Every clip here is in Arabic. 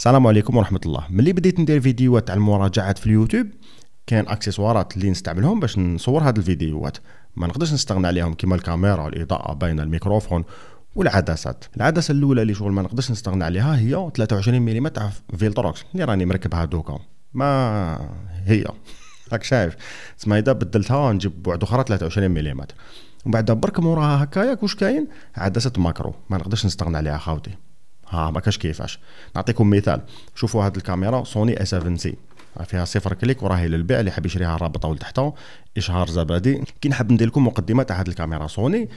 السلام عليكم ورحمة الله. ملي بديت ندير فيديوهات على المراجعات في اليوتيوب كان اكسسوارات اللي نستعملهم باش نصور هاد الفيديوهات ما نقدرش نستغنى عليهم، كيما الكاميرا، الاضاءة باينة، الميكروفون والعدسات. العدسة الأولى اللي شغل ما نقدرش نستغنى عليها هي 23 ملم تاع فيلتروكس اللي راني مركبها دوكا. ما هي راك شايف تسمى اذا بدلتها نجيب بوعد اخرى 23 ملم. ومن بعد برك موراها هكايا واش كاين عدسة ماكرو ما نقدرش نستغنى عليها خاوتي. ما كاش كيفاش. نعطيكم مثال، شوفوا هذه الكاميرا سوني A7 C فيها 0 كليك وراهي للبيع، اللي حاب يشريها رابطه ولتحتها. اشهار زبادي. كي نحب ندير لكم مقدمه تاع هذه الكاميرا سوني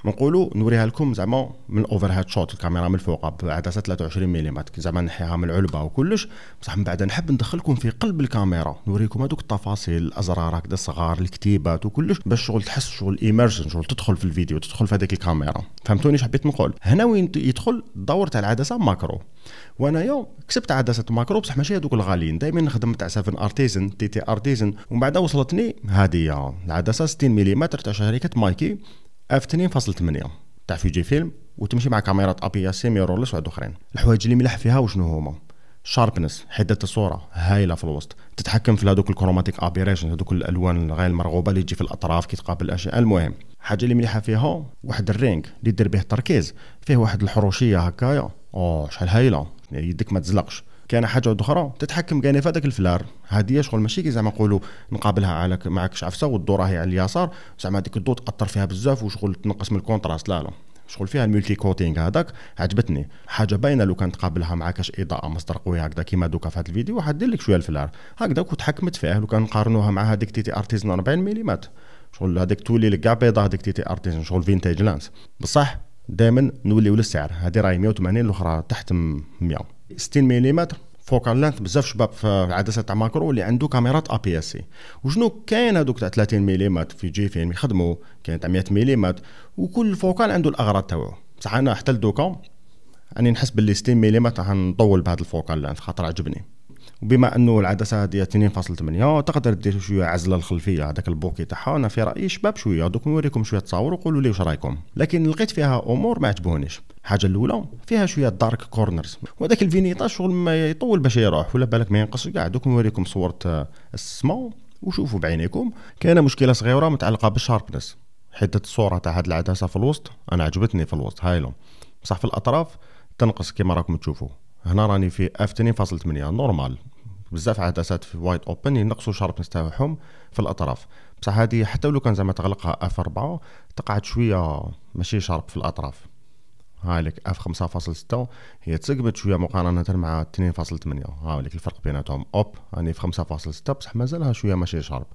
نقولوا نوريها لكم زعما من الاوفر هاد شوت، الكاميرا من الفوق بعدسه 23 ملم زعما نحيها من العلبه وكلش، بصح من بعد نحب ندخلكم في قلب الكاميرا نوريكم هذوك التفاصيل، الازرار هكذا الصغار، الكتيبات وكلش، باش شغل تحس شغل ايمرجن، شغل تدخل في الفيديو، تدخل في هذيك الكاميرا. فهمتوني اش حبيت نقول؟ هنا وين يدخل الدور تاع العدسه ماكرو. وانايا كسبت عدسه ماكرو بصح ماشي هذوك الغاليين، دائما نخدم تاع 7 ارتيزن تي ارتيزن. ومن بعد وصلتني هذه العدسه 60 ملم تاع شركه مايكي اف 2.8 تاع فيجي فيلم، وتمشي مع كاميرات ابيا سيمي رولس وعد اخرين. الحوايج اللي مليح فيها وشنو هما؟ شاربنس، حده الصوره هايله في الوسط، تتحكم في هذوك الكروماتيك ابيريشن، هذوك الالوان غير المرغوبه اللي تجي في الاطراف كي تقابل الاشياء. المهم حاجه اللي مليحه فيها واحد الرينج اللي دير به التركيز، فيه واحد الحروشيه هكايا شحال هايله، يدك ما تزلقش. كاينه حاجه اخرى تتحكم كاينه في هذاك الفلار، هذه شغل ماشي كي زعما نقولوا نقابلها على معك شعفسه والضو راهي على اليسار زعما هذيك الضو تاثر فيها بزاف وشغل تنقص من الكونتراست. لا شغل فيها الملتي كوتينغ هذاك عجبتني، حاجه باينه. لو كان تقابلها مع كاش اضاءه مصدر قوي هكذا كيما دوكا في هذا الفيديو حدير لك شويه الفلار هكذا وتحكمت فيه. لو كان نقارنوها مع هذيك تي ارتيزن 40 ملم شغل هذيك تولي لك كاع بيضه، هذيك تي ارتيزن شغل فينتاج لانس. بصح دائما نوليو للسعر، هذه راهي 180 الاخرى تحت 100. 60 ملم فوكال لانث. بزاف شباب في العدسه تاع ماكرو اللي عنده كاميرات ابي اس سي. وشنو كاين هذوك تاع 30 ملم في جي فيلم يخدموا، كاين تاع 100 ملم، وكل فوكال عنده الاغراض تاعو. بصح انا حتى لدوكا راني نحس باللي 60 ملم نطول بهذا الفوكال لانث خاطر عجبني. وبما انه العدسه هذه 2.8 تقدر دير شويه عزله الخلفيه هذاك البوكي تاعها. انا في رايي شباب شويه دوك نوريكم شويه تصاور وقولوا لي واش رايكم. لكن لقيت فيها امور ما عجبونيش. الحاجه الاولى فيها شويه دارك كورنرز، وهذاك الفينيطاج شغل ما يطول باش يروح ولا بالك ما ينقص كاع. دوك نوريكم صوره السما وشوفوا بعينيكم. كاينه مشكله صغيره متعلقه بالشاربنس، حده الصوره تاع هذه العدسه في الوسط انا عجبتني في الوسط هايله، بصح في الاطراف تنقص كما راكم تشوفوا. هنا راني في اف 2.8 نورمال. بزاف عدسات في وايد اوبن ينقصوا شاربنس تاعهم في الاطراف، بصح هذه حتى لو كان زعما تغلقها اف 4 تقعد شويه ماشي شارب في الاطراف. هايلك اف 5.6 هي تسقبت شويه مقارنه مع 2.8. هاوليك الفرق بيناتهم اوب راني في 5.6 بصح مازالها شويه ماشي شارب.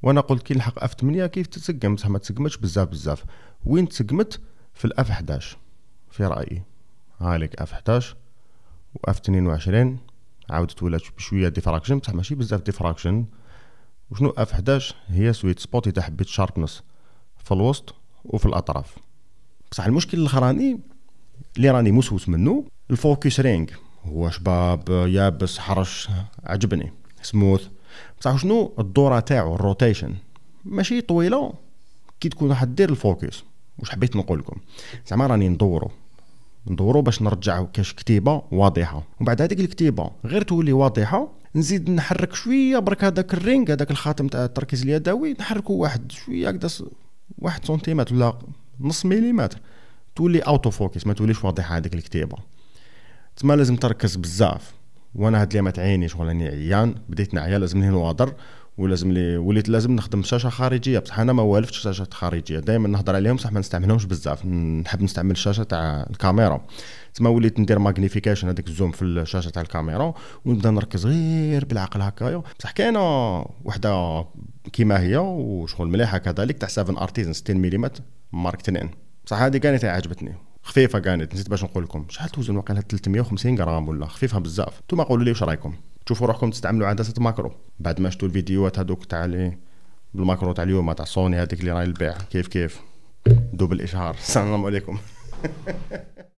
وانا قلت كي نلحق اف 8 كيف تسقم، بصح ما تسقمتش بزاف. وين تسقمت؟ في الاف 11 في رايي. هايلك اف 11 واف 22 عاودت ولات بشويه ديفراكشن بصح ماشي بزاف ديفراكشن. وشنو اف 11 هي سويت سبوت اذا حبيت شاربنس في الوسط وفي الاطراف. بصح المشكل الاخراني اللي راني مسوس منه الفوكس رينج، هو شباب يابس حرش عجبني سموث، بصح شنو الدوره تاعو الروتيشن ماشي طويله كي تكون راح دير الفوكس. واش حبيت نقول لكم؟ زعما راني ندورو باش نرجعو كاش كتيبه واضحه، وبعد هذيك الكتيبه غير تولي واضحه نزيد نحرك شويه برك هذاك الرينج هذاك الخاتم تاع التركيز اليدوي نحركو واحد شويه هكذا 1 سنتيمتر ولا نص مليمتر تولي اوتو فوكس، ما توليش واضحه هذيك الكتيبه. تما لازم تركز بزاف. وانا هاد اليامات عيني شغل راني عيان، بديت نعيا لازم نواضر، ولازم وليت لازم نخدم شاشه خارجيه. بصح انا ما والفتش شاشات خارجيه، دائما نهضر عليهم بصح ما نستعملهمش بزاف. نحب نستعمل الشاشه تاع الكاميرا، تما وليت ندير ماغنيفيكيشن هذيك الزوم في الشاشه تاع الكاميرا ونبدا نركز غير بالعقل هكايا. بصح كاينه وحده كيما هي وشغل مليحه كذلك تاع 7 ارتيزن 60 ملم مارك 2، بصح هذه كانت عجبتني خفيفه. كانت نسيت باش نقول لكم شحال توزن، واقيلا 350 غرام ولا خفيفه بزاف. نتوما قولوا لي واش رايكم، تشوفوا روحكم تستعملوا عدسه ماكرو بعد ما شفتوا الفيديوهات هذوك تاع لي بالماكرو تاع اليوم تاع سوني هذيك اللي راهي للبيع كيف دوب الاشهار. السلام عليكم.